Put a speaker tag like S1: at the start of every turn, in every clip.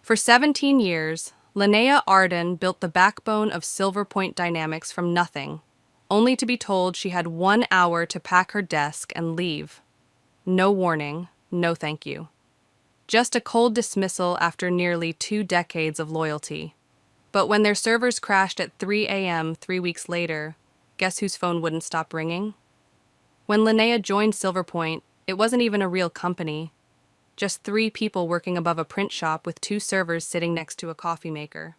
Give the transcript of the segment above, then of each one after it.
S1: For 17 years, Linnea Arden built the backbone of SilverPoint Dynamics from nothing, only to be told she had 1 hour to pack her desk and leave. No warning, no thank you. Just a cold dismissal after nearly 2 decades of loyalty. But when their servers crashed at 3 a.m. 3 weeks later, guess whose phone wouldn't stop ringing? When Linnea joined SilverPoint, it wasn't even a real company. Just 3 people working above a print shop with 2 servers sitting next to a coffee maker.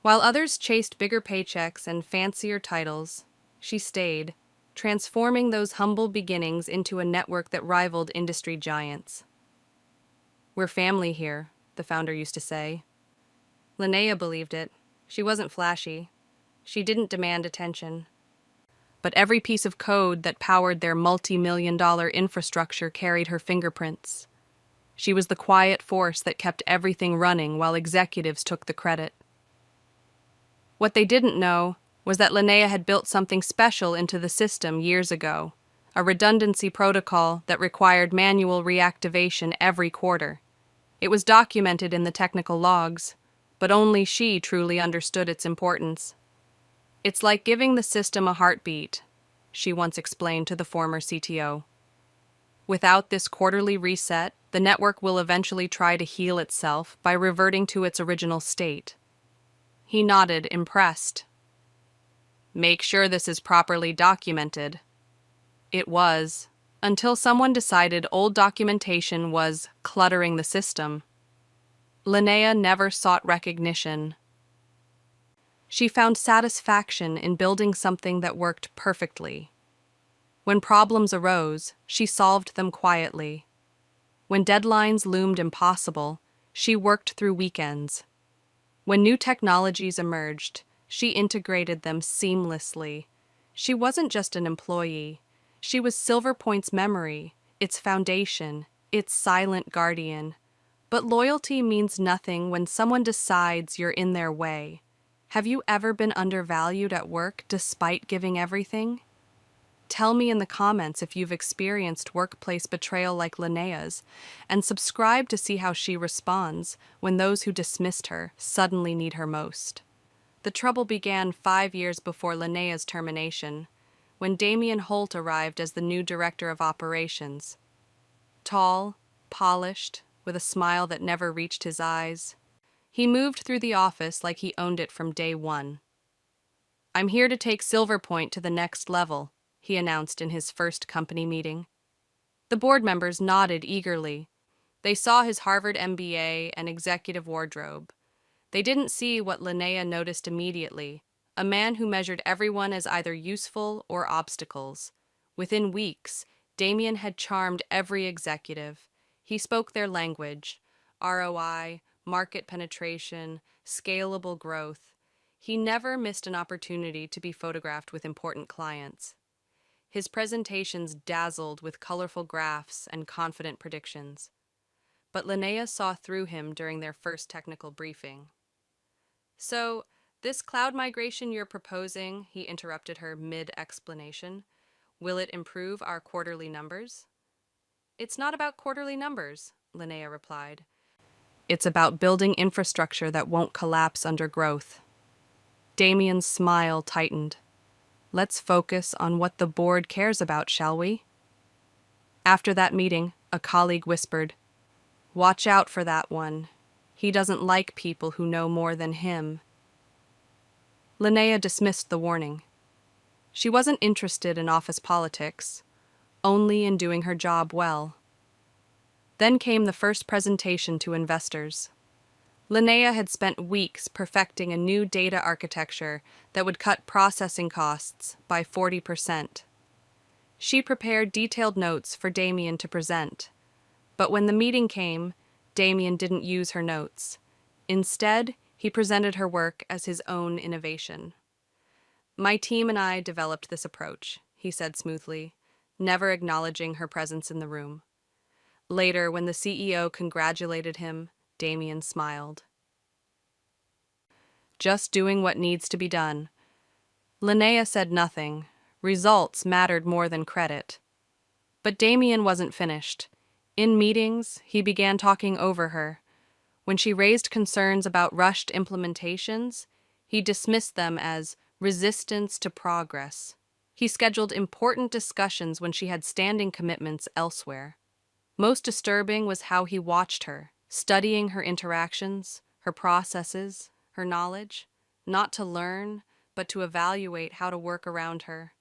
S1: While others chased bigger paychecks and fancier titles, she stayed, transforming those humble beginnings into a network that rivaled industry giants. "We're family here," the founder used to say. Linnea believed it. She wasn't flashy. She didn't demand attention. But every piece of code that powered their multi-million-dollar infrastructure carried her fingerprints. She was the quiet force that kept everything running while executives took the credit. What they didn't know was that Linnea had built something special into the system years ago, a redundancy protocol that required manual reactivation every quarter. It was documented in the technical logs, but only she truly understood its importance. "It's like giving the system a heartbeat," she once explained to the former CTO. "Without this quarterly reset, the network will eventually try to heal itself by reverting to its original state." He nodded, impressed. "Make sure this is properly documented." It was, until someone decided old documentation was cluttering the system. Linnea never sought recognition. She found satisfaction in building something that worked perfectly. When problems arose, she solved them quietly. When deadlines loomed impossible, she worked through weekends. When new technologies emerged, she integrated them seamlessly. She wasn't just an employee. She was SilverPoint's memory, its foundation, its silent guardian. But loyalty means nothing when someone decides you're in their way. Have you ever been undervalued at work despite giving everything? Tell me in the comments if you've experienced workplace betrayal like Linnea's, and subscribe to see how she responds when those who dismissed her suddenly need her most. The trouble began 5 years before Linnea's termination, when Damien Holt arrived as the new director of operations. Tall, polished, with a smile that never reached his eyes, he moved through the office like he owned it from day one. "I'm here to take SilverPoint to the next level," he announced in his first company meeting. The board members nodded eagerly. They saw his Harvard MBA and executive wardrobe. They didn't see what Linnea noticed immediately, a man who measured everyone as either useful or obstacles. Within weeks, Damien had charmed every executive. He spoke their language: ROI, market penetration, scalable growth. He never missed an opportunity to be photographed with important clients. His presentations dazzled with colorful graphs and confident predictions. But Linnea saw through him during their first technical briefing. "So, this cloud migration you're proposing," he interrupted her mid-explanation, "will it improve our quarterly numbers?" "It's not about quarterly numbers," Linnea replied. "It's about building infrastructure that won't collapse under growth." Damien's smile tightened. "Let's focus on what the board cares about, shall we?" After that meeting, a colleague whispered, "Watch out for that one. He doesn't like people who know more than him." Linnea dismissed the warning. She wasn't interested in office politics, only in doing her job well. Then came the first presentation to investors. Linnea had spent weeks perfecting a new data architecture that would cut processing costs by 40%. She prepared detailed notes for Damien to present. But when the meeting came, Damien didn't use her notes. Instead, he presented her work as his own innovation. "My team and I developed this approach," he said smoothly, never acknowledging her presence in the room. Later, when the CEO congratulated him, Damien smiled. "Just doing what needs to be done." Linnea said nothing. Results mattered more than credit. But Damien wasn't finished. In meetings, he began talking over her. When she raised concerns about rushed implementations, he dismissed them as resistance to progress. He scheduled important discussions when she had standing commitments elsewhere. Most disturbing was how he watched her, studying her interactions, her processes, her knowledge, not to learn, but to evaluate how to work around her.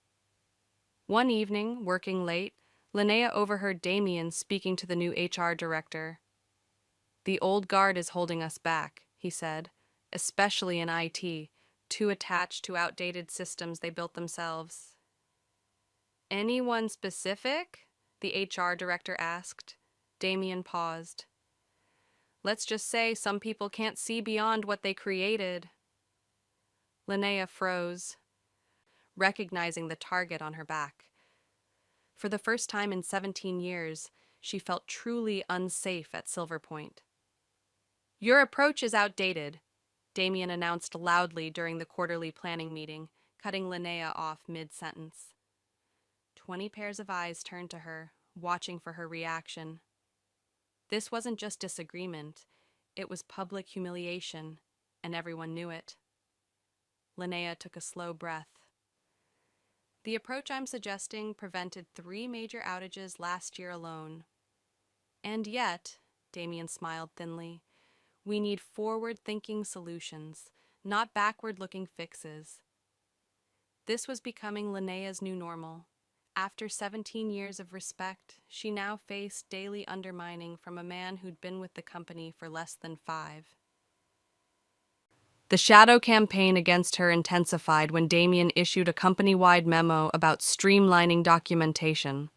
S1: One evening, working late, Linnea overheard Damien speaking to the new HR director. "The old guard is holding us back," he said, "especially in IT, too attached to outdated systems they built themselves." "Anyone specific?" the HR director asked. Damien paused. "Let's just say some people can't see beyond what they created." Linnea froze, recognizing the target on her back. For the first time in 17 years, she felt truly unsafe at SilverPoint. "Your approach is outdated," Damien announced loudly during the quarterly planning meeting, cutting Linnea off mid-sentence. 20 pairs of eyes turned to her, watching for her reaction. This wasn't just disagreement, it was public humiliation, and everyone knew it. Linnea took a slow breath. "The approach I'm suggesting prevented 3 major outages last year alone. And yet," Damien smiled thinly, "we need forward-thinking solutions, not backward-looking fixes." This was becoming Linnea's new normal. After 17 years of respect, she now faced daily undermining from a man who'd been with the company for less than 5. The shadow campaign against her intensified when Damien issued a company-wide memo about streamlining documentation.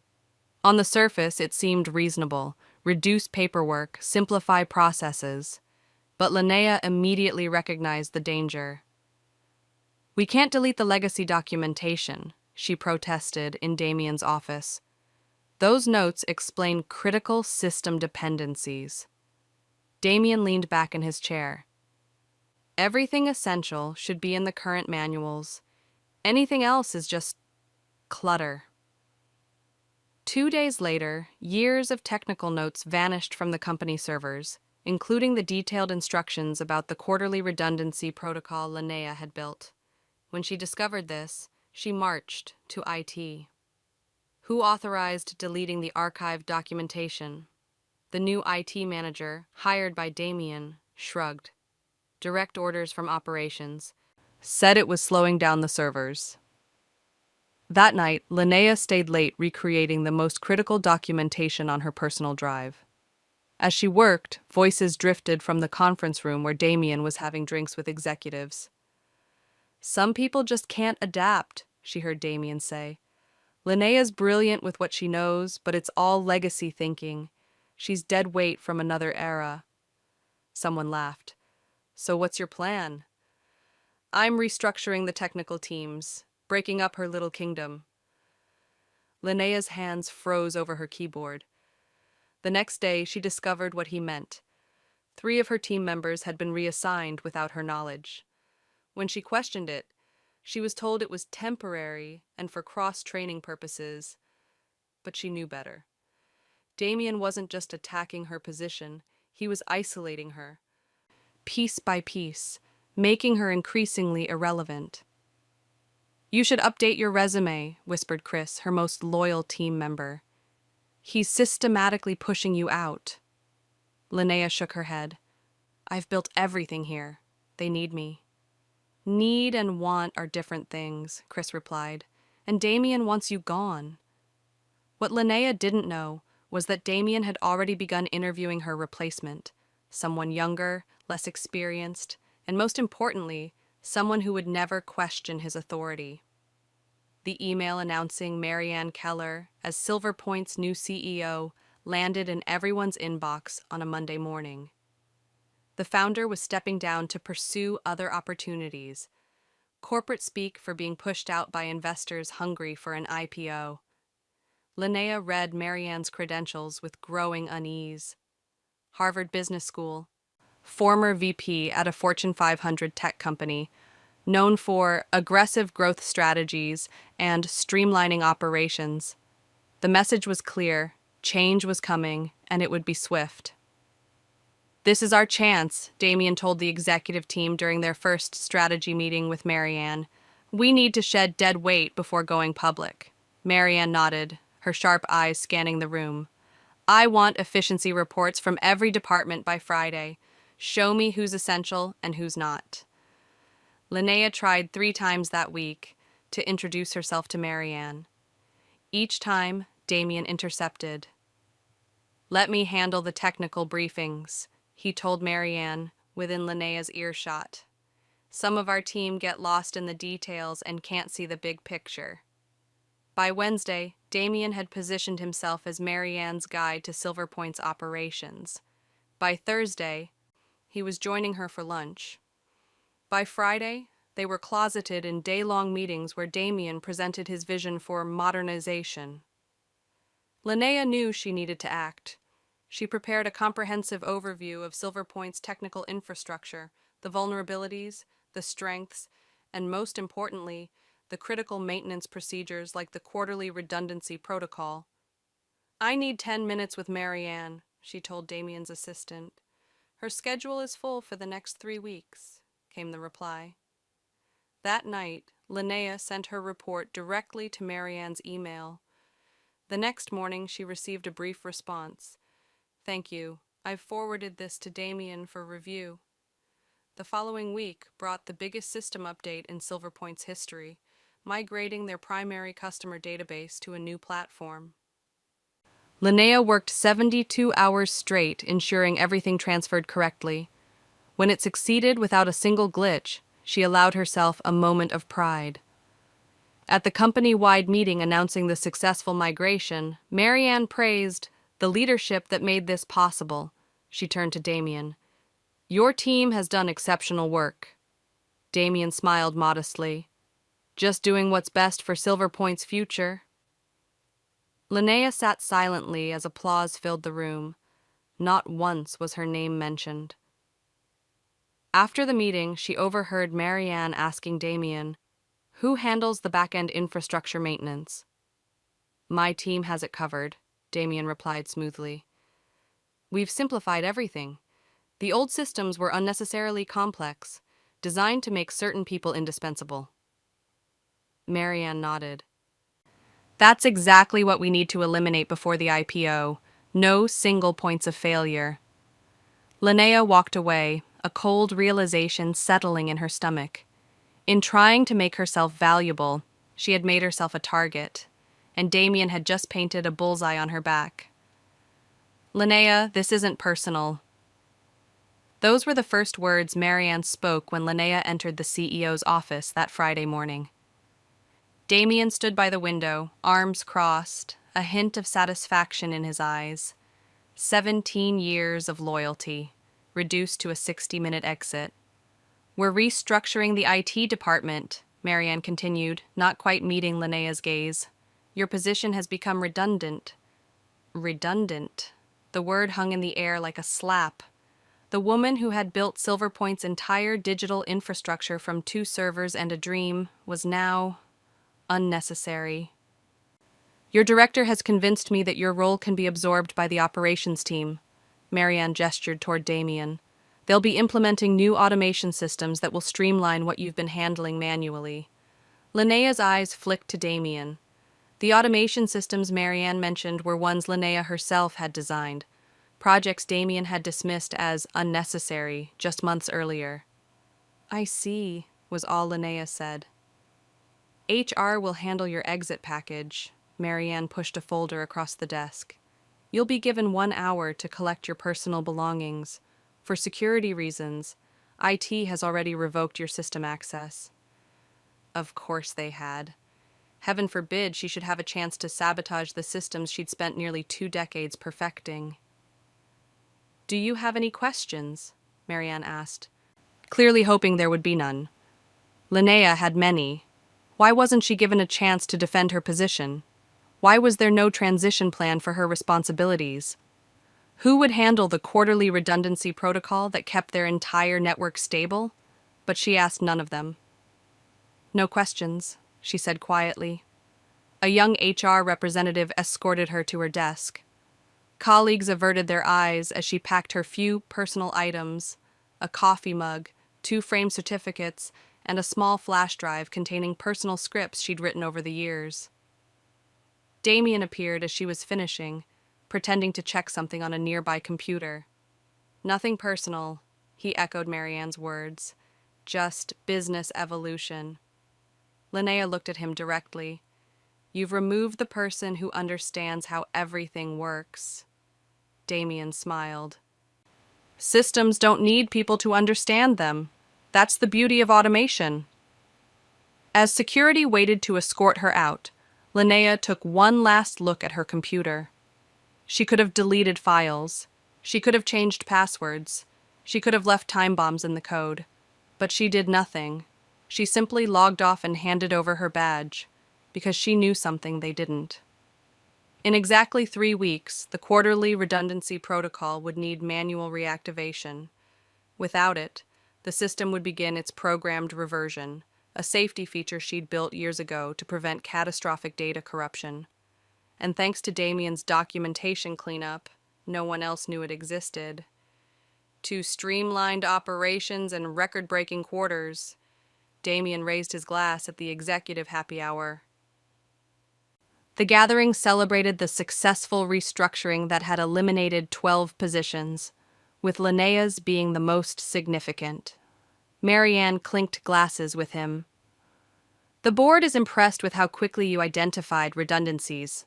S1: On the surface, it seemed reasonable: reduce paperwork, simplify processes. But Linnea immediately recognized the danger. "We can't delete the legacy documentation," she protested in Damien's office. "Those notes explain critical system dependencies." Damien leaned back in his chair. "Everything essential should be in the current manuals. Anything else is just clutter." 2 days later, years of technical notes vanished from the company servers, including the detailed instructions about the quarterly redundancy protocol Linnea had built. When she discovered this, she marched to IT. "Who authorized deleting the archived documentation?" The new IT manager, hired by Damien, shrugged. "Direct orders from operations. Said it was slowing down the servers." That night, Linnea stayed late recreating the most critical documentation on her personal drive. As she worked, voices drifted from the conference room where Damien was having drinks with executives. "Some people just can't adapt," she heard Damien say. "Linnea's brilliant with what she knows, but it's all legacy thinking. She's dead weight from another era." Someone laughed. "So what's your plan?" "I'm restructuring the technical teams, breaking up her little kingdom." Linnea's hands froze over her keyboard. The next day, she discovered what he meant. 3 of her team members had been reassigned without her knowledge. When she questioned it, she was told it was temporary and for cross-training purposes, but she knew better. Damien wasn't just attacking her position, he was isolating her, piece by piece, making her increasingly irrelevant. "You should update your resume," whispered Chris, her most loyal team member. "He's systematically pushing you out." Linnea shook her head. "I've built everything here. They need me." "Need and want are different things," Chris replied, "and Damien wants you gone." What Linnea didn't know was that Damien had already begun interviewing her replacement, someone younger, less experienced, and most importantly, someone who would never question his authority. The email announcing Marianne Keller as SilverPoint's new CEO landed in everyone's inbox on a Monday morning. The founder was stepping down to pursue other opportunities, corporate speak for being pushed out by investors hungry for an IPO. Linnea read Marianne's credentials with growing unease. Harvard Business School, former VP at a Fortune 500 tech company, known for aggressive growth strategies and streamlining operations. The message was clear: change was coming, and it would be swift. This is our chance, Damien told the executive team during their first strategy meeting with Marianne. We need to shed dead weight before going public. Marianne nodded, her sharp eyes scanning the room. I want efficiency reports from every department by Friday. Show me who's essential and who's not. Linnea tried 3 times that week to introduce herself to Marianne. Each time, Damien intercepted. Let me handle the technical briefings, he told Marianne within Linnea's earshot. Some of our team get lost in the details and can't see the big picture. By Wednesday, Damien had positioned himself as Marianne's guide to SilverPoint's operations. By Thursday, he was joining her for lunch. By Friday, they were closeted in day-long meetings where Damien presented his vision for modernization. Linnea knew she needed to act. She prepared a comprehensive overview of SilverPoint's technical infrastructure, the vulnerabilities, the strengths, and most importantly, the critical maintenance procedures like the quarterly redundancy protocol. I need 10 minutes with Marianne, she told Damien's assistant. Her schedule is full for the next 3 weeks, came the reply. That night, Linnea sent her report directly to Marianne's email. The next morning, she received a brief response. Thank you. I've forwarded this to Damien for review. The following week brought the biggest system update in SilverPoint's history, migrating their primary customer database to a new platform. Linnea worked 72 hours straight, ensuring everything transferred correctly. When it succeeded without a single glitch, she allowed herself a moment of pride. At the company-wide meeting announcing the successful migration, Marianne praised the leadership that made this possible. She turned to Damien. Your team has done exceptional work. Damien smiled modestly. Just doing what's best for SilverPoint's future. Linnea sat silently as applause filled the room. Not once was her name mentioned. After the meeting, she overheard Marianne asking Damien, who handles the back-end infrastructure maintenance? My team has it covered, Damien replied smoothly. We've simplified everything. The old systems were unnecessarily complex, designed to make certain people indispensable. Marianne nodded. That's exactly what we need to eliminate before the IPO. No single points of failure. Linnea walked away, a cold realization settling in her stomach. In trying to make herself valuable, she had made herself a target, and Damien had just painted a bullseye on her back. Linnea, this isn't personal. Those were the first words Marianne spoke when Linnea entered the CEO's office that Friday morning. Damien stood by the window, arms crossed, a hint of satisfaction in his eyes. 17 years of loyalty, reduced to a 60-minute exit. We're restructuring the IT department, Marianne continued, not quite meeting Linnea's gaze. Your position has become redundant. Redundant. The word hung in the air like a slap. The woman who had built SilverPoint's entire digital infrastructure from 2 servers and a dream was now unnecessary. Your director has convinced me that your role can be absorbed by the operations team. Marianne gestured toward Damien. They'll be implementing new automation systems that will streamline what you've been handling manually. Linnea's eyes flicked to Damien. The automation systems Marianne mentioned were ones Linnea herself had designed, projects Damien had dismissed as unnecessary just months earlier. I see, was all Linnea said. HR will handle your exit package. Marianne pushed a folder across the desk. You'll be given 1 hour to collect your personal belongings. For security reasons, IT has already revoked your system access. Of course they had. Heaven forbid she should have a chance to sabotage the systems she'd spent nearly 2 decades perfecting. Do you have any questions? Marianne asked, clearly hoping there would be none. Linnea had many. Why wasn't she given a chance to defend her position? Why was there no transition plan for her responsibilities? Who would handle the quarterly redundancy protocol that kept their entire network stable? But she asked none of them. No questions, she said quietly. A young HR representative escorted her to her desk. Colleagues averted their eyes as she packed her few personal items, a coffee mug, 2 framed certificates, and a small flash drive containing personal scripts she'd written over the years. Damien appeared as she was finishing, pretending to check something on a nearby computer. "Nothing personal," he echoed Marianne's words. "Just business evolution." Linnea looked at him directly. "You've removed the person who understands how everything works." Damien smiled. "Systems don't need people to understand them. That's the beauty of automation." As security waited to escort her out, Linnea took one last look at her computer. She could have deleted files. She could have changed passwords. She could have left time bombs in the code. But she did nothing. She simply logged off and handed over her badge, because she knew something they didn't. In exactly 3 weeks, the quarterly redundancy protocol would need manual reactivation. Without it, the system would begin its programmed reversion, a safety feature she'd built years ago to prevent catastrophic data corruption. And thanks to Damien's documentation cleanup, no one else knew it existed. To streamlined operations and record-breaking quarters, Damien raised his glass at the executive happy hour. The gathering celebrated the successful restructuring that had eliminated 12 positions, with Linnea's being the most significant. Marianne clinked glasses with him. "The board is impressed with how quickly you identified redundancies.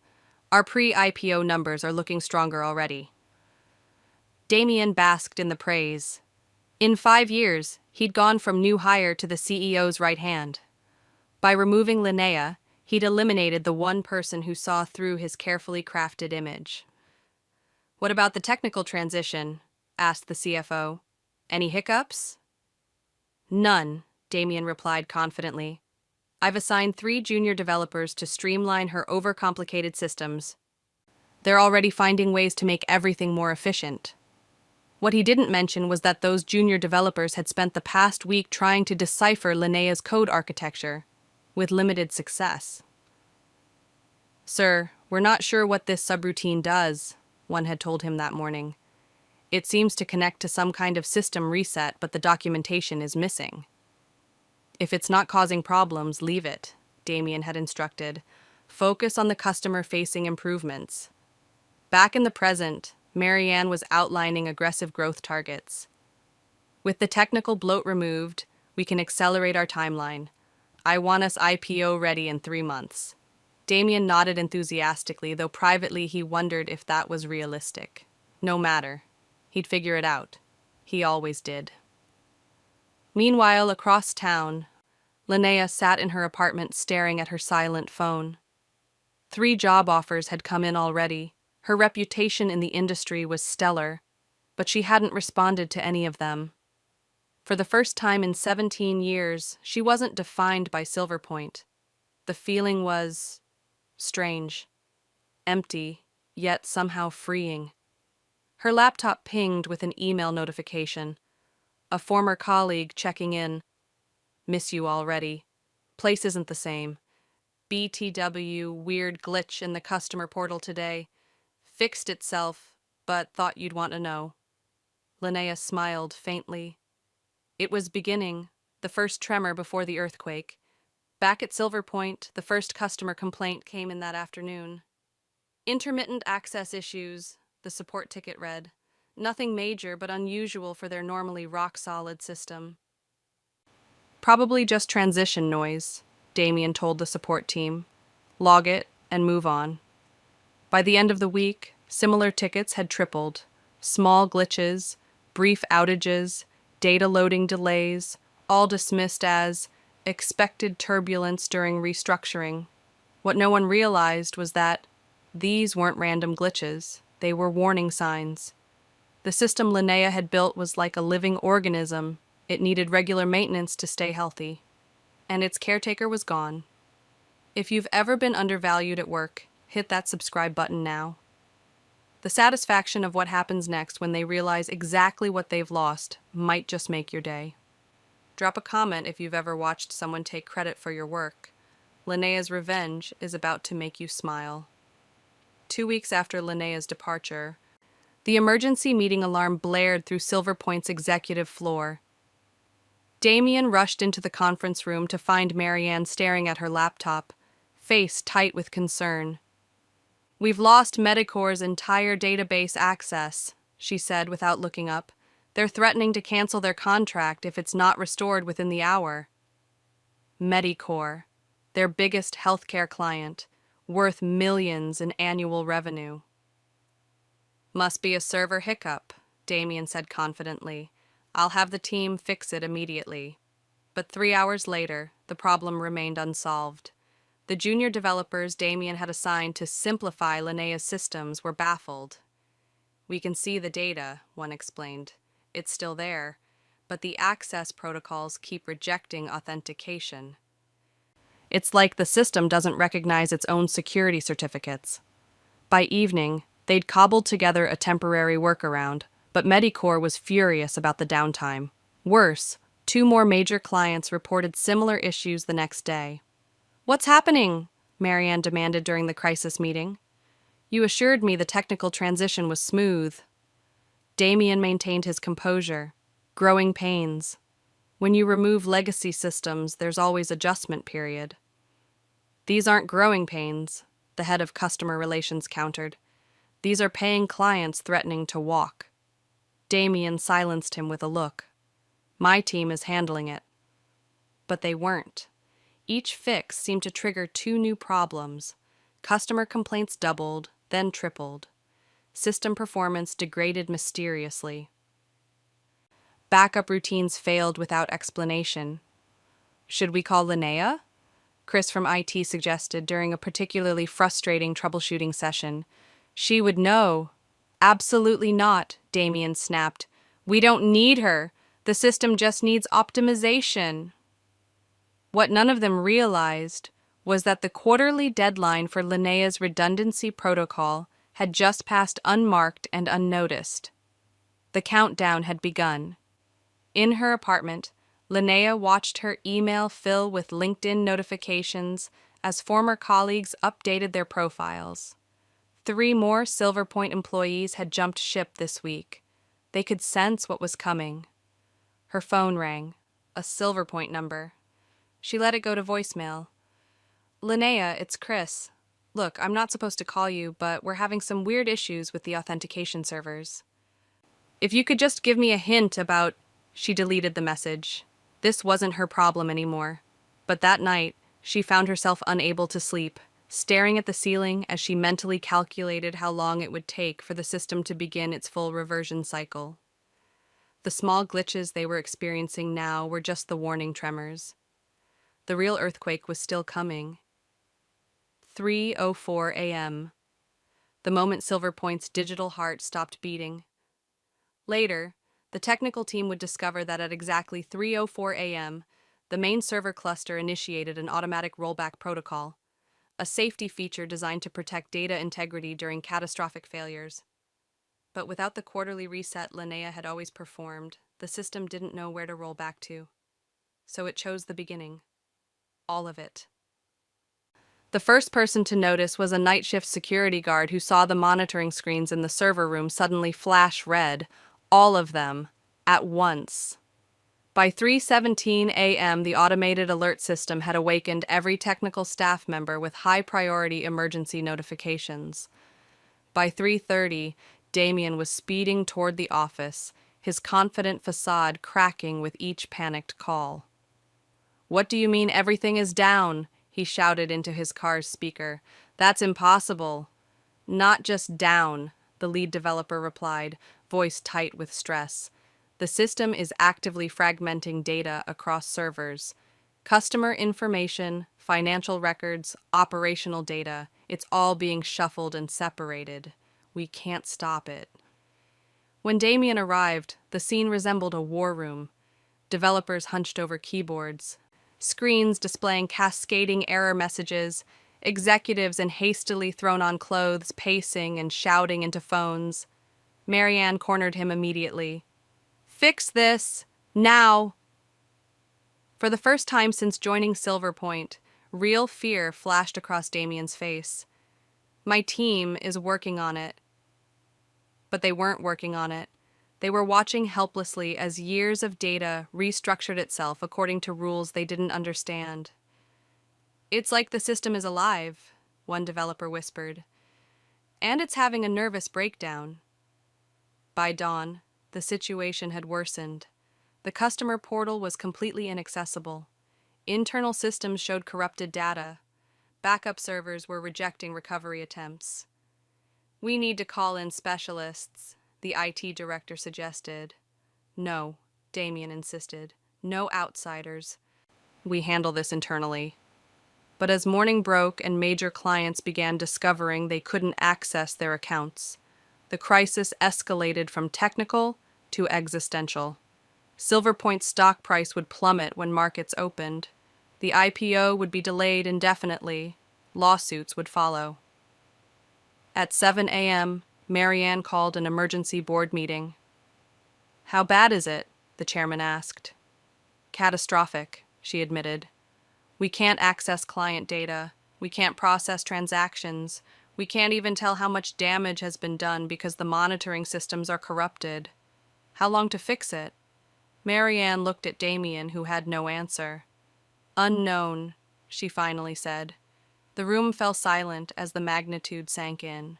S1: Our pre-IPO numbers are looking stronger already." Damien basked in the praise. In 5 years, he'd gone from new hire to the CEO's right hand. By removing Linnea, he'd eliminated the one person who saw through his carefully crafted image. "What about the technical transition?" asked the CFO. "Any hiccups?" "None," Damien replied confidently. "I've assigned 3 junior developers to streamline her overcomplicated systems. They're already finding ways to make everything more efficient." What he didn't mention was that those junior developers had spent the past week trying to decipher Linnea's code architecture, with limited success. "Sir, we're not sure what this subroutine does," one had told him that morning. "It seems to connect to some kind of system reset, but the documentation is missing." "If it's not causing problems, leave it," Damien had instructed. "Focus on the customer-facing improvements." Back in the present, Marianne was outlining aggressive growth targets. "With the technical bloat removed, we can accelerate our timeline. I want us IPO ready in 3 months." Damien nodded enthusiastically, though privately he wondered if that was realistic. No matter. He'd figure it out. He always did. Meanwhile, across town, Linnea sat in her apartment staring at her silent phone. 3 job offers had come in already. Her reputation in the industry was stellar, but she hadn't responded to any of them. For the first time in 17 years, she wasn't defined by SilverPoint. The feeling was strange, empty, yet somehow freeing. Her laptop pinged with an email notification. A former colleague checking in. "Miss you already. Place isn't the same. BTW, weird glitch in the customer portal today. Fixed itself, but thought you'd want to know." Linnea smiled faintly. It was beginning, the first tremor before the earthquake. Back at SilverPoint, the first customer complaint came in that afternoon. "Intermittent access issues," the support ticket read. "Nothing major, but unusual for their normally rock-solid system." "Probably just transition noise," Damien told the support team. "Log it and move on." By the end of the week, similar tickets had tripled. Small glitches, brief outages, data loading delays, all dismissed as expected turbulence during restructuring. What no one realized was that these weren't random glitches, they were warning signs. The system Linnea had built was like a living organism. It needed regular maintenance to stay healthy. And its caretaker was gone. If you've ever been undervalued at work, hit that subscribe button now. The satisfaction of what happens next when they realize exactly what they've lost might just make your day. Drop a comment if you've ever watched someone take credit for your work. Linnea's revenge is about to make you smile. 2 weeks after Linnea's departure, The emergency meeting alarm blared through SilverPoint's executive floor. Damien rushed into the conference room to find Marianne staring at her laptop, face tight with concern. "We've lost Medicore's entire database access," she said without looking up. "They're threatening to cancel their contract if it's not restored within the hour." Medicore, their biggest healthcare client, worth millions in annual revenue. "Must be a server hiccup," Damien said confidently. "I'll have the team fix it immediately." But 3 hours later, the problem remained unsolved. The junior developers Damien had assigned to simplify Linnea's systems were baffled. "We can see the data," one explained. "It's still there, but the access protocols keep rejecting authentication. It's like the system doesn't recognize its own security certificates." By evening, they'd cobbled together a temporary workaround, but Medicore was furious about the downtime. Worse, 2 more major clients reported similar issues the next day. "What's happening?" Marianne demanded during the crisis meeting. "You assured me the technical transition was smooth." Damien maintained his composure. "Growing pains. When you remove legacy systems, there's always adjustment period." "These aren't growing pains," the head of customer relations countered. "These are paying clients threatening to walk." Damien silenced him with a look. "My team is handling it." But they weren't. Each fix seemed to trigger 2 new problems. Customer complaints doubled, then tripled. System performance degraded mysteriously. Backup routines failed without explanation. "Should we call Linnea?" Chris from IT suggested during a particularly frustrating troubleshooting session. "She would know." "Absolutely not," Damien snapped. "We don't need her. The system just needs optimization." What none of them realized was that the quarterly deadline for Linnea's redundancy protocol had just passed unmarked and unnoticed. The countdown had begun. In her apartment, Linnea watched her email fill with LinkedIn notifications as former colleagues updated their profiles. 3 more SilverPoint employees had jumped ship this week. They could sense what was coming. Her phone rang, a SilverPoint number. She let it go to voicemail. "Linnea, it's Chris. Look, I'm not supposed to call you, but we're having some weird issues with the authentication servers. If you could just give me a hint about..." She deleted the message. This wasn't her problem anymore. But that night, she found herself unable to sleep, staring at the ceiling as she mentally calculated how long it would take for the system to begin its full reversion cycle. The small glitches they were experiencing now were just the warning tremors. The real earthquake was still coming. 3:04 a.m. The moment SilverPoint's digital heart stopped beating. Later, the technical team would discover that at exactly 3:04 a.m., the main server cluster initiated an automatic rollback protocol, a safety feature designed to protect data integrity during catastrophic failures. But without the quarterly reset Linnea had always performed, the system didn't know where to roll back to. So it chose the beginning. All of it. The first person to notice was a night shift security guard who saw the monitoring screens in the server room suddenly flash red, all of them, at once. By 3:17 a.m., the automated alert system had awakened every technical staff member with high-priority emergency notifications. By 3:30, Damien was speeding toward the office, his confident facade cracking with each panicked call. "What do you mean everything is down?" he shouted into his car's speaker. "That's impossible." "Not just down," the lead developer replied, voice tight with stress. "The system is actively fragmenting data across servers. Customer information, financial records, operational data, it's all being shuffled and separated. We can't stop it." When Damien arrived, the scene resembled a war room. Developers hunched over keyboards, screens displaying cascading error messages, executives in hastily thrown-on clothes pacing and shouting into phones. Marianne cornered him immediately. "Fix this! Now!" For the first time since joining SilverPoint, real fear flashed across Damien's face. "My team is working on it." But they weren't working on it. They were watching helplessly as years of data restructured itself according to rules they didn't understand. "It's like the system is alive," one developer whispered. "And it's having a nervous breakdown." By dawn, the situation had worsened. The customer portal was completely inaccessible. Internal systems showed corrupted data. Backup servers were rejecting recovery attempts. "We need to call in specialists," the IT director suggested. "No," Damien insisted. "No outsiders. We handle this internally." But as morning broke and major clients began discovering they couldn't access their accounts, the crisis escalated from technical to existential. SilverPoint's stock price would plummet when markets opened. The IPO would be delayed indefinitely. Lawsuits would follow. At 7 a.m., Marianne called an emergency board meeting. "How bad is it?" the chairman asked. "Catastrophic," she admitted. "We can't access client data. We can't process transactions. We can't even tell how much damage has been done because the monitoring systems are corrupted." "How long to fix it?" Marianne looked at Damien, who had no answer. "Unknown," she finally said. The room fell silent as the magnitude sank in.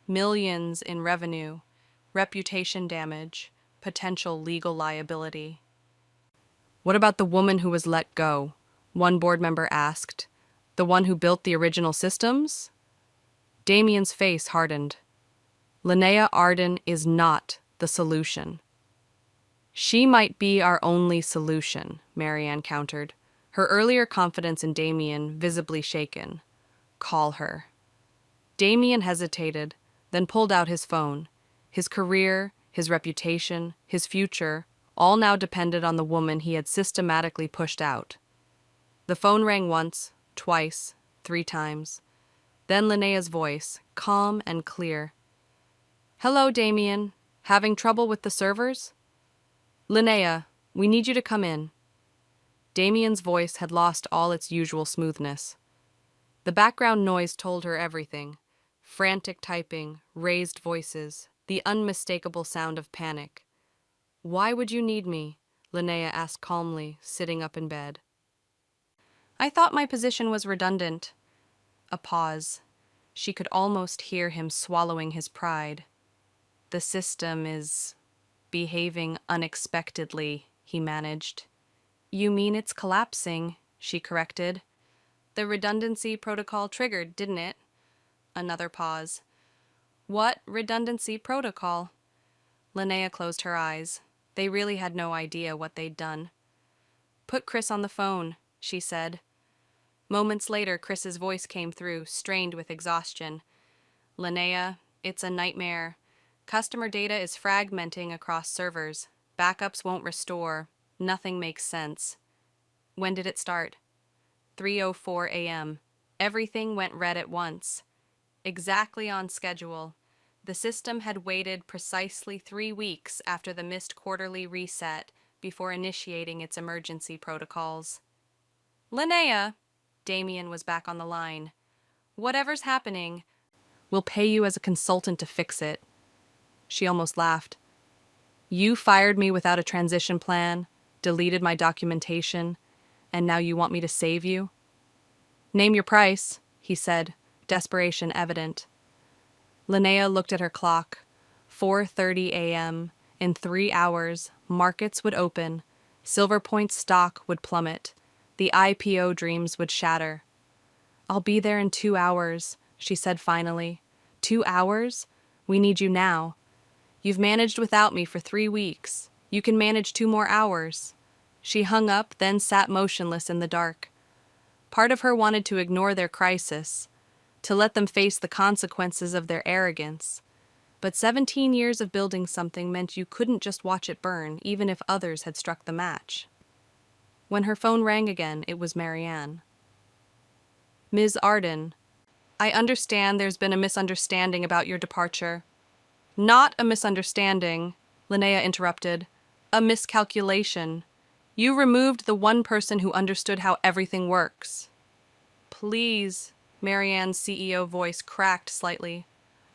S1: Millions in revenue, reputation damage, potential legal liability. "What about the woman who was let go?" one board member asked. "The one who built the original systems?" Damien's face hardened. "Linnea Arden is not the solution." "She might be our only solution," Marianne countered, her earlier confidence in Damien visibly shaken. "Call her." Damien hesitated, then pulled out his phone. His career, his reputation, his future, all now depended on the woman he had systematically pushed out. The phone rang once, twice, 3 times. Then Linnea's voice, calm and clear. "Hello, Damien. Having trouble with the servers?" "Linnea, we need you to come in." Damien's voice had lost all its usual smoothness. The background noise told her everything. Frantic typing, raised voices, the unmistakable sound of panic. "Why would you need me?" Linnea asked calmly, sitting up in bed. "I thought my position was redundant." A pause. She could almost hear him swallowing his pride. "The system is behaving unexpectedly," he managed. "You mean it's collapsing," she corrected. "The redundancy protocol triggered, didn't it?" Another pause. "What redundancy protocol?" Linnea closed her eyes. They really had no idea what they'd done. "Put Chris on the phone," she said. Moments later, Chris's voice came through, strained with exhaustion. "Linnea, it's a nightmare. Customer data is fragmenting across servers. Backups won't restore. Nothing makes sense." "When did it start?" 3:04 a.m. Everything went red at once. Exactly on schedule. The system had waited precisely 3 weeks after the missed quarterly reset before initiating its emergency protocols. "Linnea!" Damien was back on the line. "Whatever's happening, we'll pay you as a consultant to fix it." She almost laughed. "You fired me without a transition plan, deleted my documentation, and now you want me to save you?" "Name your price," he said, desperation evident. Linnea looked at her clock. 4:30 a.m. In 3 hours, markets would open. SilverPoint stock would plummet. The IPO dreams would shatter. "I'll be there in 2 hours," she said finally. 2 hours? We need you now. You've managed without me for 3 weeks. You can manage 2 more hours. She hung up, then sat motionless in the dark. Part of her wanted to ignore their crisis, to let them face the consequences of their arrogance. But 17 years of building something meant you couldn't just watch it burn, even if others had struck the match. When her phone rang again, it was Marianne. "Ms. Arden, I understand there's been a misunderstanding about your departure." "Not a misunderstanding," Linnea interrupted. "A miscalculation. You removed the one person who understood how everything works." "Please," Marianne's CEO voice cracked slightly.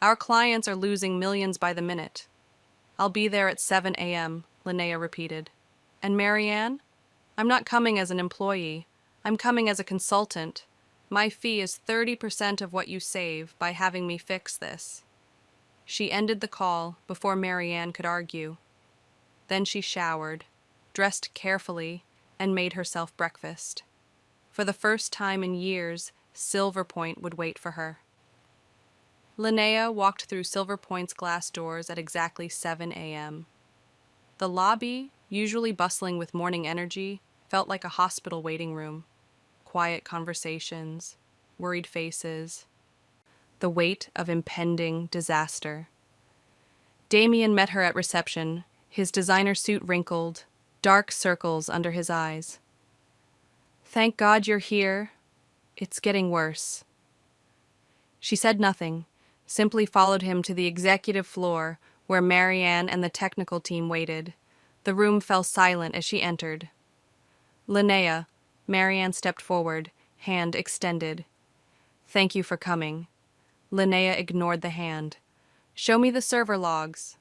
S1: Our clients are losing millions by the minute. I'll be there at 7 a.m., Linnea repeated. And Marianne? I'm not coming as an employee. I'm coming as a consultant. My fee is 30% of what you save by having me fix this. She ended the call before Marianne could argue. Then she showered, dressed carefully, and made herself breakfast. For the first time in years, SilverPoint would wait for her. Linnea walked through SilverPoint's glass doors at exactly 7 a.m. The lobby, usually bustling with morning energy, felt like a hospital waiting room. Quiet conversations, worried faces, the weight of impending disaster. Damien met her at reception, his designer suit wrinkled, dark circles under his eyes. "Thank God you're here. It's getting worse." She said nothing, simply followed him to the executive floor where Marianne and the technical team waited. The room fell silent as she entered. "Linnea," Marianne stepped forward, hand extended. "Thank you for coming." Linnea ignored the hand. "Show me the server logs."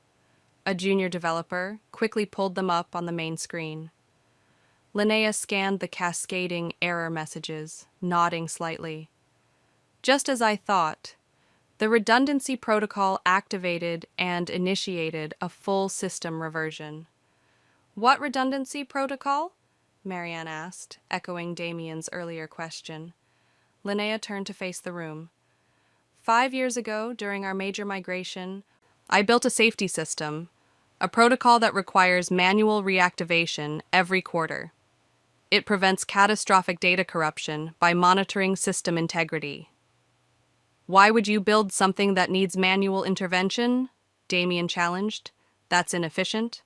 S1: A junior developer quickly pulled them up on the main screen. Linnea scanned the cascading error messages, nodding slightly. "Just as I thought. The redundancy protocol activated and initiated a full system reversion." "What redundancy protocol?" Marianne asked, echoing Damien's earlier question. Linnea turned to face the room. 5 years ago, during our major migration, I built a safety system, a protocol that requires manual reactivation every quarter. It prevents catastrophic data corruption by monitoring system integrity. "Why would you build something that needs manual intervention?" Damien challenged. "That's inefficient."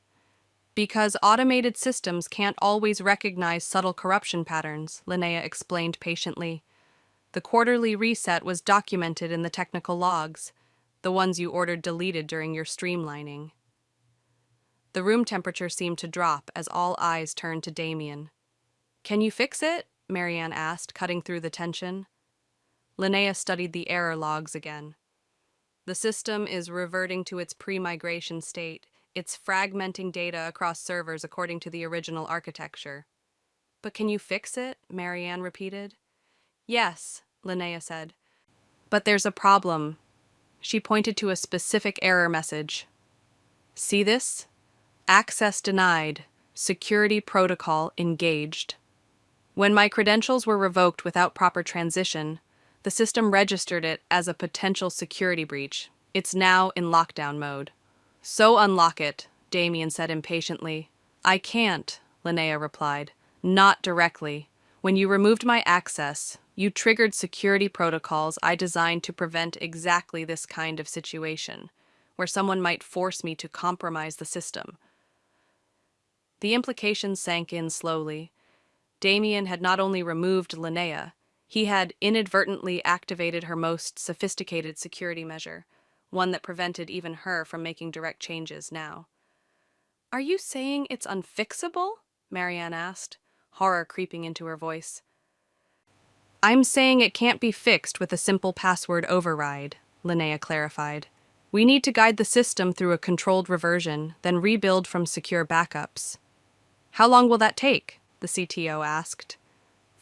S1: "Because automated systems can't always recognize subtle corruption patterns," Linnea explained patiently. "The quarterly reset was documented in the technical logs, the ones you ordered deleted during your streamlining." The room temperature seemed to drop as all eyes turned to Damien. "Can you fix it?" Marianne asked, cutting through the tension. Linnea studied the error logs again. "The system is reverting to its pre-migration state. It's fragmenting data across servers according to the original architecture." "But can you fix it?" Marianne repeated. "Yes," Linnea said. "But there's a problem." She pointed to a specific error message. "See this? Access denied. Security protocol engaged." When my credentials were revoked without proper transition, the system registered it as a potential security breach. It's now in lockdown mode. "So unlock it," Damien said impatiently. "I can't," Linnea replied. "Not directly. When you removed my access, you triggered security protocols I designed to prevent exactly this kind of situation, where someone might force me to compromise the system." The implications sank in slowly. Damien had not only removed Linnea, he had inadvertently activated her most sophisticated security measure, one that prevented even her from making direct changes now. "Are you saying it's unfixable?" Marianne asked, horror creeping into her voice. "I'm saying it can't be fixed with a simple password override," Linnea clarified. "We need to guide the system through a controlled reversion, then rebuild from secure backups." "How long will that take?" the CTO asked.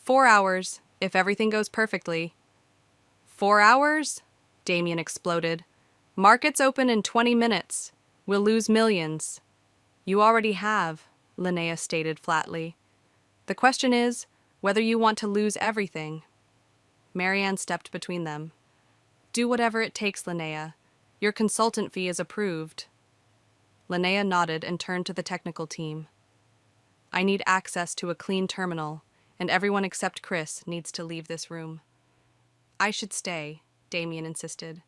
S1: 4 hours, if everything goes perfectly." 4 hours? Damien exploded. "Markets open in 20 minutes. We'll lose millions." "You already have," Linnea stated flatly. "The question is whether you want to lose everything." Marianne stepped between them. "Do whatever it takes, Linnea. Your consultant fee is approved." Linnea nodded and turned to the technical team. "I need access to a clean terminal, and everyone except Chris needs to leave this room." "I should stay," Damien insisted.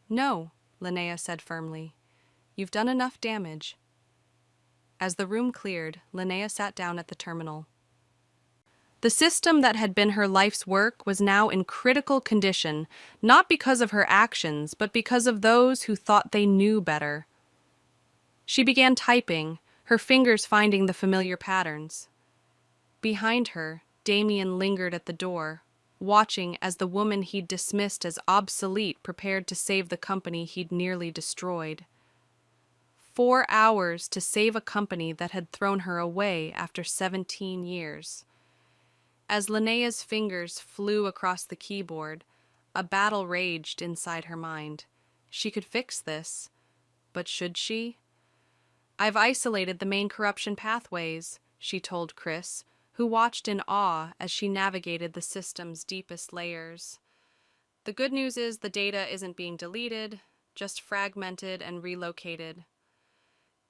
S1: "No," Linnea said firmly. "You've done enough damage." As the room cleared, Linnea sat down at the terminal. The system that had been her life's work was now in critical condition, not because of her actions, but because of those who thought they knew better. She began typing, her fingers finding the familiar patterns. Behind her, Damien lingered at the door, watching as the woman he'd dismissed as obsolete prepared to save the company he'd nearly destroyed. 4 hours to save a company that had thrown her away after 17 years. As Linnea's fingers flew across the keyboard, a battle raged inside her mind. She could fix this, but should she? "I've isolated the main corruption pathways," she told Chris, who watched in awe as she navigated the system's deepest layers. "The good news is the data isn't being deleted, just fragmented and relocated."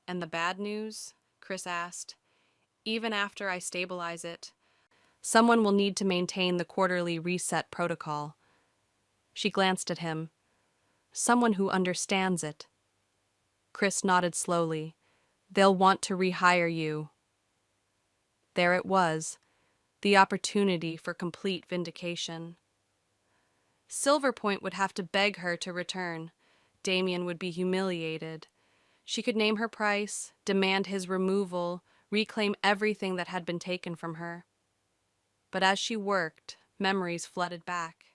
S1: "And the bad news?" Chris asked. "Even after I stabilize it, someone will need to maintain the quarterly reset protocol." She glanced at him. "Someone who understands it." Chris nodded slowly. "They'll want to rehire you." There it was, the opportunity for complete vindication. SilverPoint would have to beg her to return. Damien would be humiliated. She could name her price, demand his removal, reclaim everything that had been taken from her. But as she worked, memories flooded back.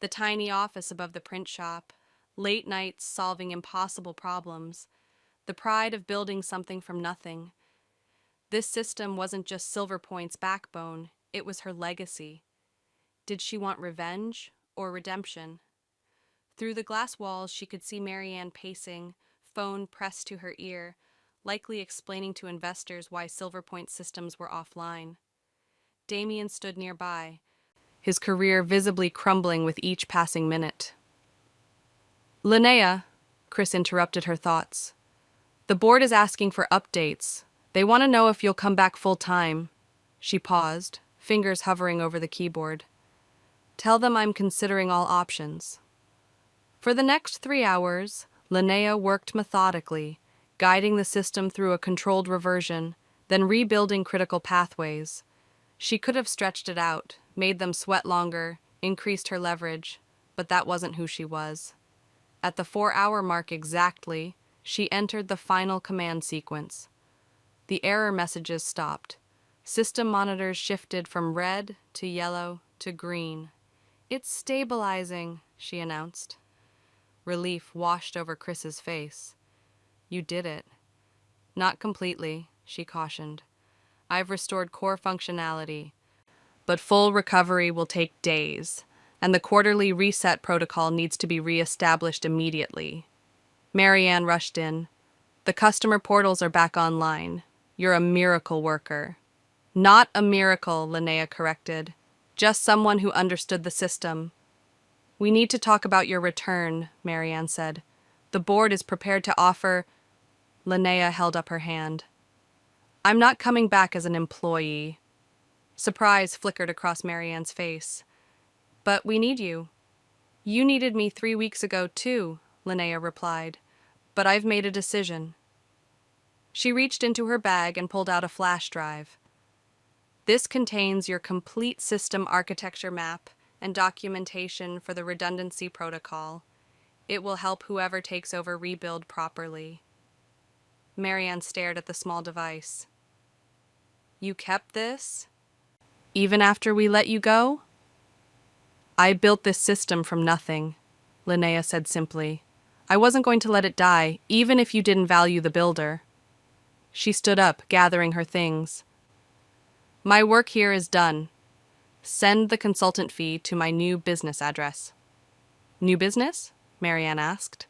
S1: The tiny office above the print shop, late nights solving impossible problems, the pride of building something from nothing. This system wasn't just SilverPoint's backbone, it was her legacy. Did she want revenge or redemption? Through the glass walls, she could see Marianne pacing, phone pressed to her ear, likely explaining to investors why SilverPoint systems were offline. Damien stood nearby, his career visibly crumbling with each passing minute. "Linnea," Chris interrupted her thoughts. "The board is asking for updates. They want to know if you'll come back full-time." She paused, fingers hovering over the keyboard. "Tell them I'm considering all options." For the next 3 hours, Linnea worked methodically, guiding the system through a controlled reversion, then rebuilding critical pathways. She could have stretched it out, made them sweat longer, increased her leverage, but that wasn't who she was. At the 4-hour mark exactly, she entered the final command sequence. The error messages stopped. System monitors shifted from red to yellow to green. "It's stabilizing," she announced. Relief washed over Chris's face. "You did it." "Not completely," she cautioned. "I've restored core functionality, but full recovery will take days, and the quarterly reset protocol needs to be re-established immediately." Marianne rushed in. "The customer portals are back online. You're a miracle worker." "Not a miracle," Linnea corrected. "Just someone who understood the system." "We need to talk about your return," Marianne said. "The board is prepared to offer—" Linnea held up her hand. "I'm not coming back as an employee." Surprise flickered across Marianne's face. "But we need you." "You needed me 3 weeks ago, too," Linnea replied. "But I've made a decision." She reached into her bag and pulled out a flash drive. "This contains your complete system architecture map and documentation for the redundancy protocol. It will help whoever takes over rebuild properly." Marianne stared at the small device. "You kept this? Even after we let you go?" "I built this system from nothing," Linnea said simply. "I wasn't going to let it die, even if you didn't value the builder." She stood up, gathering her things. "My work here is done. Send the consultant fee to my new business address." "New business?" Marianne asked.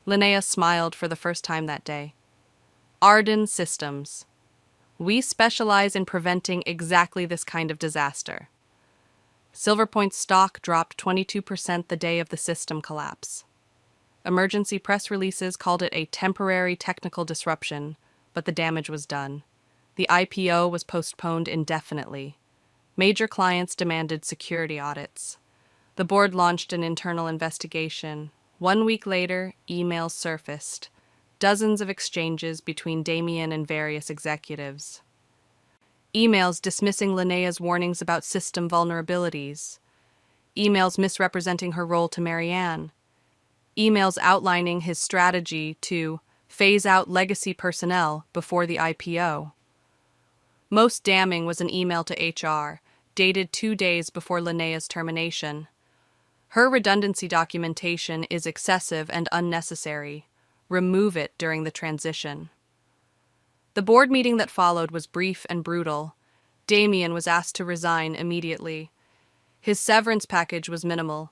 S1: Linnea smiled for the first time that day. "Ardan Systems. We specialize in preventing exactly this kind of disaster." SilverPoint's stock dropped 22% the day of the system collapse. Emergency press releases called it a temporary technical disruption, but the damage was done. The IPO was postponed indefinitely. Major clients demanded security audits. The board launched an internal investigation. 1 week later, emails surfaced. Dozens of exchanges between Damien and various executives. Emails dismissing Linnea's warnings about system vulnerabilities. Emails misrepresenting her role to Marianne. Emails outlining his strategy to phase out legacy personnel before the IPO. Most damning was an email to HR, dated 2 days before Linnea's termination. Her redundancy documentation is excessive and unnecessary. Remove it during the transition. The board meeting that followed was brief and brutal. Damien was asked to resign immediately. His severance package was minimal.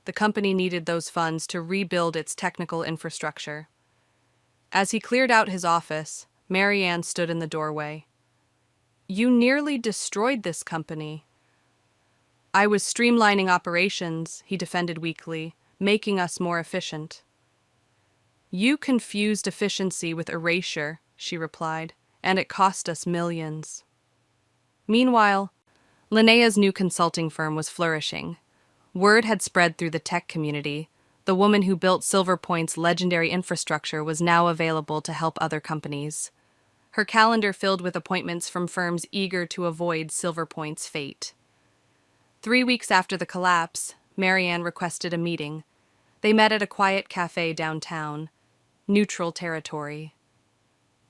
S1: The company needed those funds to rebuild its technical infrastructure. As he cleared out his office, Marianne stood in the doorway. "You nearly destroyed this company." "I was streamlining operations," he defended weakly, "making us more efficient." "You confused efficiency with erasure," she replied, "and it cost us millions." Meanwhile, Linnea's new consulting firm was flourishing. Word had spread through the tech community. The woman who built SilverPoint's legendary infrastructure was now available to help other companies. Her calendar filled with appointments from firms eager to avoid SilverPoint's fate. 3 weeks after the collapse, Marianne requested a meeting. They met at a quiet cafe downtown. Neutral territory.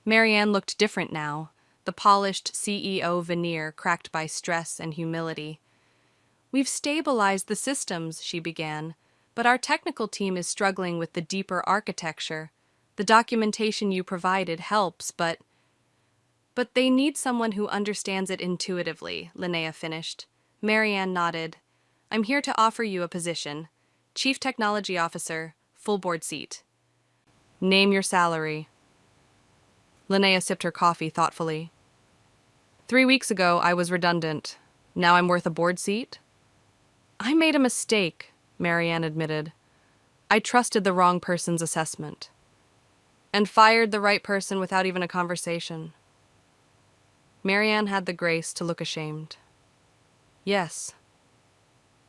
S1: Marianne looked different now, the polished CEO veneer cracked by stress and humility. "We've stabilized the systems," she began, "but our technical team is struggling with the deeper architecture. The documentation you provided helps, but they need someone who understands it intuitively," Linnea finished. Marianne nodded. "I'm here to offer you a position. Chief Technology Officer, full board seat." "Name your salary." Linnea sipped her coffee thoughtfully. 3 weeks ago, I was redundant. Now I'm worth a board seat?" "I made a mistake," Marianne admitted. "I trusted the wrong person's assessment." "And fired the right person without even a conversation." Marianne had the grace to look ashamed. "Yes."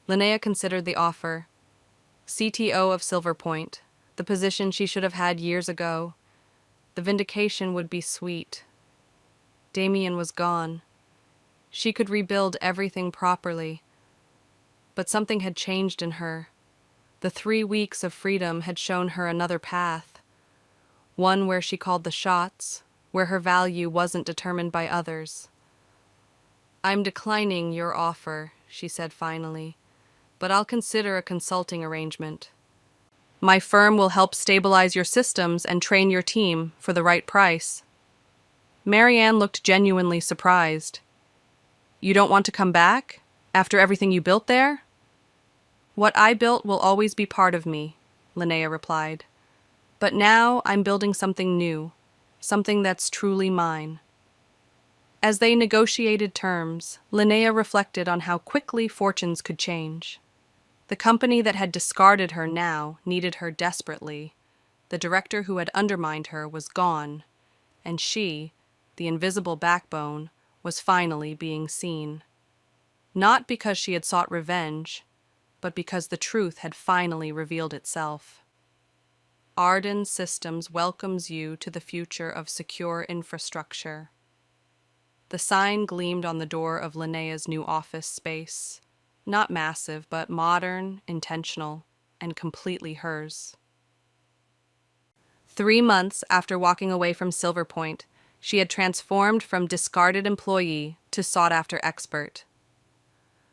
S1: Linnea considered the offer. CTO of SilverPoint, the position she should have had years ago. The vindication would be sweet. Damien was gone. She could rebuild everything properly. But something had changed in her. The 3 weeks of freedom had shown her another path. One where she called the shots, where her value wasn't determined by others. "I'm declining your offer," she said finally, "but I'll consider a consulting arrangement. My firm will help stabilize your systems and train your team for the right price." Marianne looked genuinely surprised. "You don't want to come back? After everything you built there?" "What I built will always be part of me," Linnea replied. "But now I'm building something new, something that's truly mine." As they negotiated terms, Linnea reflected on how quickly fortunes could change. The company that had discarded her now needed her desperately. The director who had undermined her was gone, and she, the invisible backbone, was finally being seen. Not because she had sought revenge, but because the truth had finally revealed itself. Ardan Systems welcomes you to the future of secure infrastructure. The sign gleamed on the door of Linnea's new office space. Not massive, but modern, intentional, and completely hers. 3 months after walking away from SilverPoint, she had transformed from discarded employee to sought-after expert.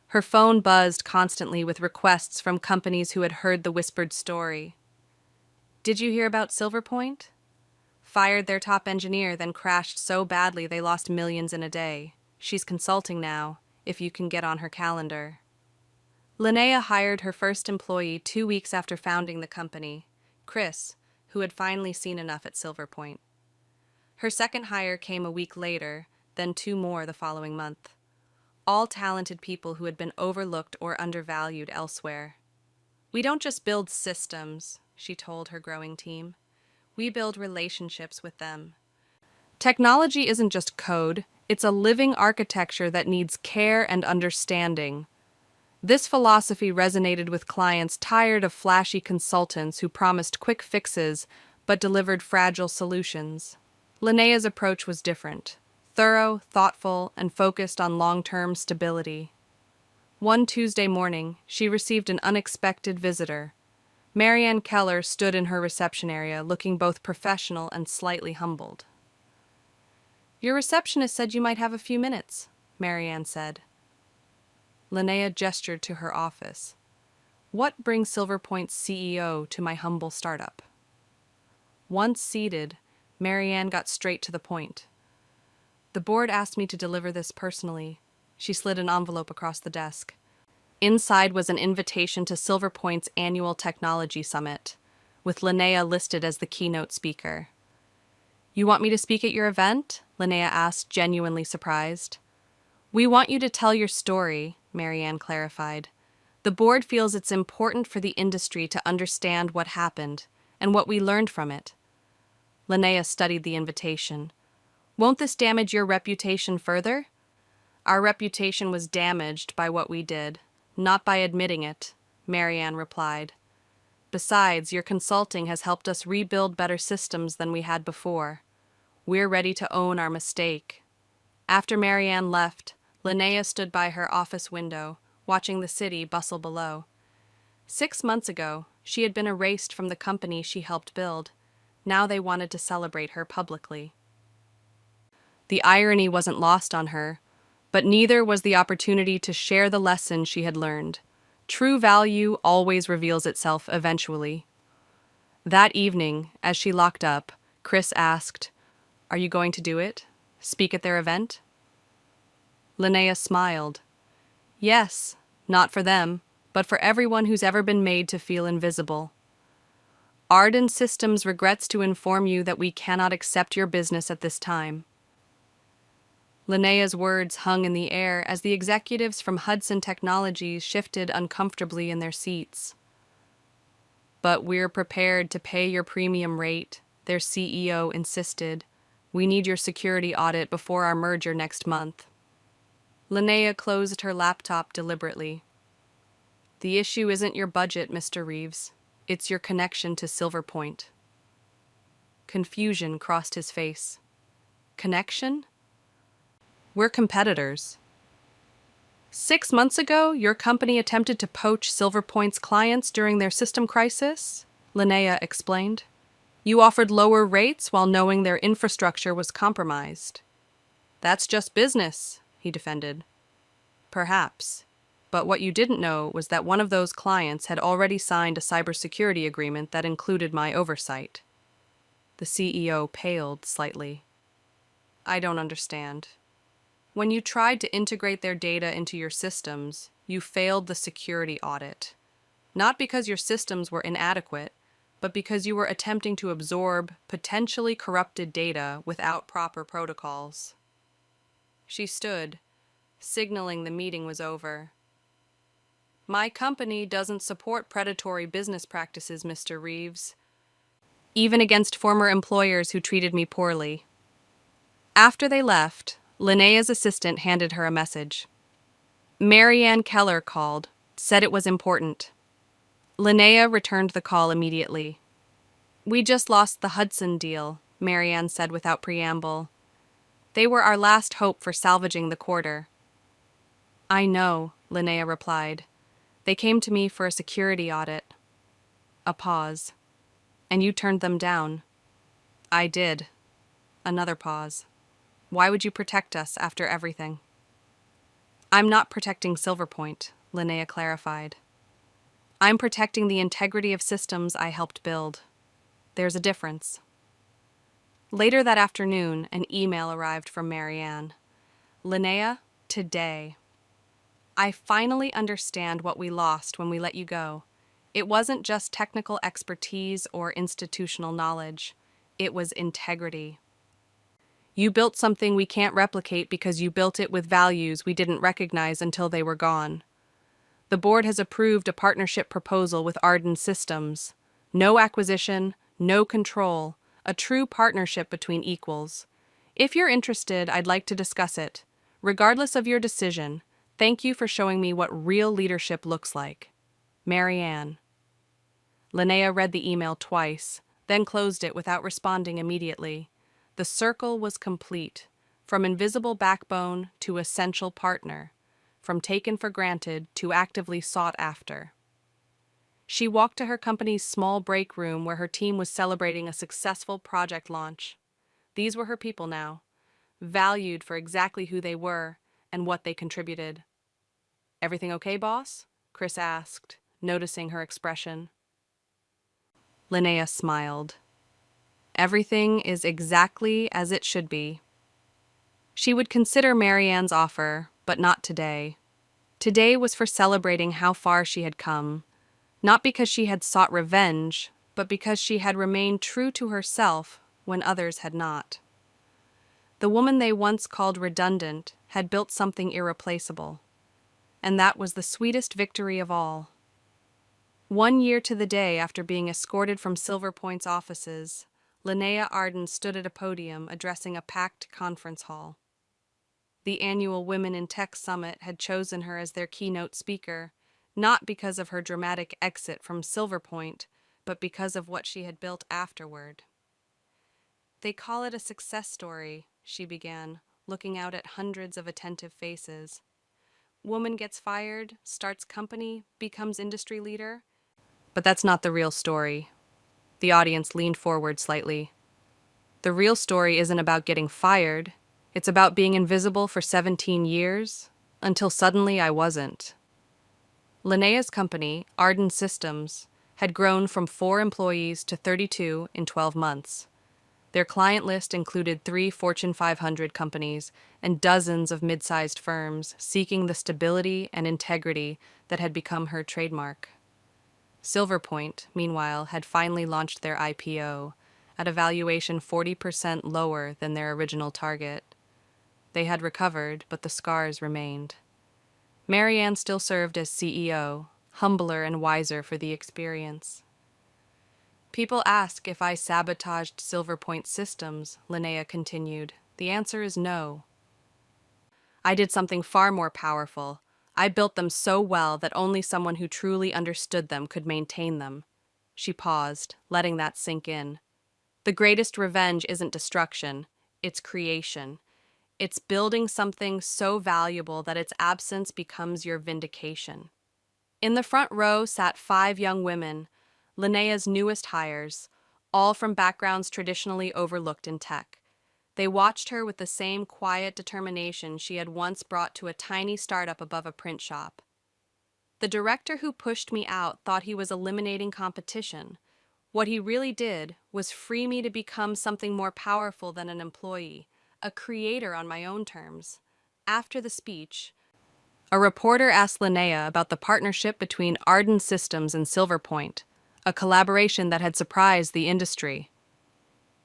S1: Her phone buzzed constantly with requests from companies who had heard the whispered story. "Did you hear about SilverPoint? Fired their top engineer, then crashed so badly they lost millions in a day. She's consulting now, if you can get on her calendar." Linnea hired her first employee 2 weeks after founding the company, Chris, who had finally seen enough at SilverPoint. Her second hire came a week later, then 2 more the following month. All talented people who had been overlooked or undervalued elsewhere. "We don't just build systems," she told her growing team. "We build relationships with them. Technology isn't just code, it's a living architecture that needs care and understanding." This philosophy resonated with clients tired of flashy consultants who promised quick fixes but delivered fragile solutions. Linnea's approach was different, thorough, thoughtful, and focused on long-term stability. One Tuesday morning, she received an unexpected visitor. Marianne Keller stood in her reception area, looking both professional and slightly humbled. "Your receptionist said you might have a few minutes," Marianne said. Linnea gestured to her office. What brings SilverPoint's CEO to my humble startup? Once seated, Marianne got straight to the point. The board asked me to deliver this personally. She slid an envelope across the desk. Inside was an invitation to SilverPoint's annual technology summit, with Linnea listed as the keynote speaker. You want me to speak at your event? Linnea asked, genuinely surprised. We want you to tell your story, Marianne clarified. The board feels it's important for the industry to understand what happened and what we learned from it. Linnea studied the invitation. Won't this damage your reputation further? Our reputation was damaged by what we did, not by admitting it, Marianne replied. Besides, your consulting has helped us rebuild better systems than we had before. We're ready to own our mistake. After Marianne left, Linnea stood by her office window, watching the city bustle below. 6 months ago, she had been erased from the company she helped build. Now they wanted to celebrate her publicly. The irony wasn't lost on her, but neither was the opportunity to share the lesson she had learned. True value always reveals itself eventually. That evening, as she locked up, Chris asked, Are you going to do it? Speak at their event? Linnea smiled. Yes, not for them, but for everyone who's ever been made to feel invisible. Ardan Systems regrets to inform you that we cannot accept your business at this time. Linnea's words hung in the air as the executives from Hudson Technologies shifted uncomfortably in their seats. But we're prepared to pay your premium rate, their CEO insisted. We need your security audit before our merger next month. Linnea closed her laptop deliberately. The issue isn't your budget, Mr. Reeves. It's your connection to SilverPoint. Confusion crossed his face. Connection? We're competitors. 6 months ago, your company attempted to poach SilverPoint's clients during their system crisis, Linnea explained. You offered lower rates while knowing their infrastructure was compromised. That's just business, he defended. Perhaps. But what you didn't know was that one of those clients had already signed a cybersecurity agreement that included my oversight. The CEO paled slightly. I don't understand. When you tried to integrate their data into your systems, you failed the security audit. Not because your systems were inadequate, but because you were attempting to absorb potentially corrupted data without proper protocols. She stood, signaling the meeting was over. My company doesn't support predatory business practices, Mr. Reeves, even against former employers who treated me poorly. After they left, Linnea's assistant handed her a message. Marianne Keller called, said it was important. Linnea returned the call immediately. We just lost the Hudson deal, Marianne said without preamble. They were our last hope for salvaging the quarter. I know, Linnea replied. They came to me for a security audit. A pause. And you turned them down. I did. Another pause. Why would you protect us after everything? I'm not protecting SilverPoint, Linnea clarified. I'm protecting the integrity of systems I helped build. There's a difference. Later that afternoon, an email arrived from Marianne. Linnea, today. I finally understand what we lost when we let you go. It wasn't just technical expertise or institutional knowledge. It was integrity. You built something we can't replicate because you built it with values we didn't recognize until they were gone. The board has approved a partnership proposal with Ardan Systems. No acquisition, no control, a true partnership between equals. If you're interested, I'd like to discuss it. Regardless of your decision, thank you for showing me what real leadership looks like. Marianne. Linnea read the email twice, then closed it without responding immediately. The circle was complete, from invisible backbone to essential partner, from taken for granted to actively sought after. She walked to her company's small break room where her team was celebrating a successful project launch. These were her people now, valued for exactly who they were and what they contributed. Everything okay, boss? Chris asked, noticing her expression. Linnea smiled. Everything is exactly as it should be. She would consider Marianne's offer, but not today. Today was for celebrating how far she had come, not because she had sought revenge, but because she had remained true to herself when others had not. The woman they once called redundant had built something irreplaceable, and that was the sweetest victory of all. 1 year to the day after being escorted from SilverPoint's offices, Linnea Arden stood at a podium addressing a packed conference hall. The annual Women in Tech Summit had chosen her as their keynote speaker, not because of her dramatic exit from SilverPoint, but because of what she had built afterward. They call it a success story, she began, looking out at hundreds of attentive faces. Woman gets fired, starts company, becomes industry leader. But that's not the real story. The audience leaned forward slightly. The real story isn't about getting fired. It's about being invisible for 17 years, until suddenly I wasn't. Linnea's company, Ardan Systems, had grown from 4 employees to 32 in 12 months. Their client list included 3 Fortune 500 companies and dozens of mid-sized firms seeking the stability and integrity that had become her trademark. SilverPoint, meanwhile, had finally launched their IPO at a valuation 40% lower than their original target. They had recovered, but the scars remained. Marianne still served as CEO, humbler and wiser for the experience. People ask if I sabotaged SilverPoint systems, Linnea continued. The answer is no. I did something far more powerful. I built them so well that only someone who truly understood them could maintain them. She paused, letting that sink in. The greatest revenge isn't destruction, it's creation. It's building something so valuable that its absence becomes your vindication. In the front row sat 5 young women, Linnea's newest hires, all from backgrounds traditionally overlooked in tech. They watched her with the same quiet determination she had once brought to a tiny startup above a print shop. The director who pushed me out thought he was eliminating competition. What he really did was free me to become something more powerful than an employee, a creator on my own terms. After the speech, a reporter asked Linnea about the partnership between Ardan Systems and SilverPoint, a collaboration that had surprised the industry.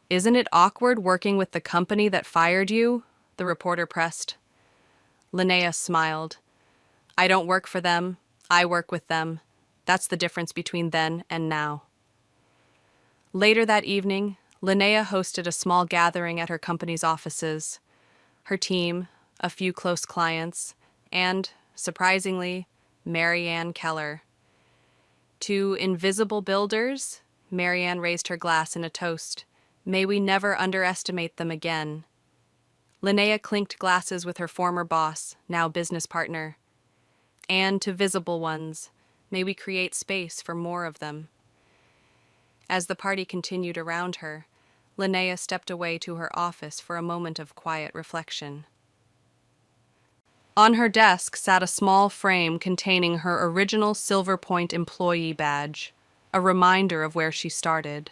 S1: Isn't it awkward working with the company that fired you? The reporter pressed. Linnea smiled. I don't work for them. I work with them. That's the difference between then and now. Later that evening, Linnea hosted a small gathering at her company's offices. Her team, a few close clients, and, surprisingly, Marianne Keller. To invisible builders, Marianne raised her glass in a toast. May we never underestimate them again. Linnea clinked glasses with her former boss, now business partner. And to visible ones, may we create space for more of them. As the party continued around her, Linnea stepped away to her office for a moment of quiet reflection. On her desk sat a small frame containing her original SilverPoint employee badge, a reminder of where she started.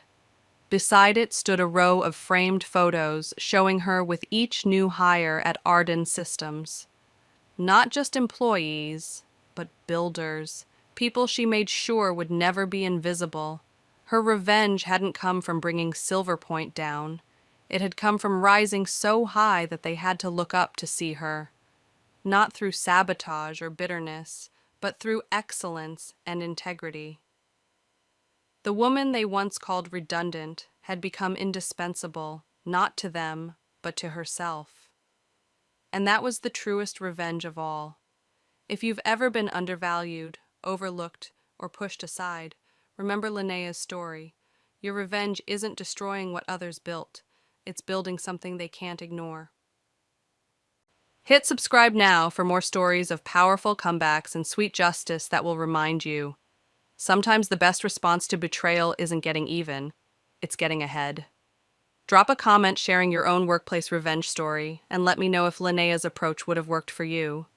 S1: Beside it stood a row of framed photos showing her with each new hire at Ardan Systems. Not just employees, but builders, people she made sure would never be invisible. Her revenge hadn't come from bringing SilverPoint down. It had come from rising so high that they had to look up to see her. Not through sabotage or bitterness, but through excellence and integrity. The woman they once called redundant had become indispensable, not to them, but to herself. And that was the truest revenge of all. If you've ever been undervalued, overlooked, or pushed aside, remember Linnea's story. Your revenge isn't destroying what others built. It's building something they can't ignore. Hit subscribe now for more stories of powerful comebacks and sweet justice that will remind you. Sometimes the best response to betrayal isn't getting even, it's getting ahead. Drop a comment sharing your own workplace revenge story, and let me know if Linnea's approach would have worked for you.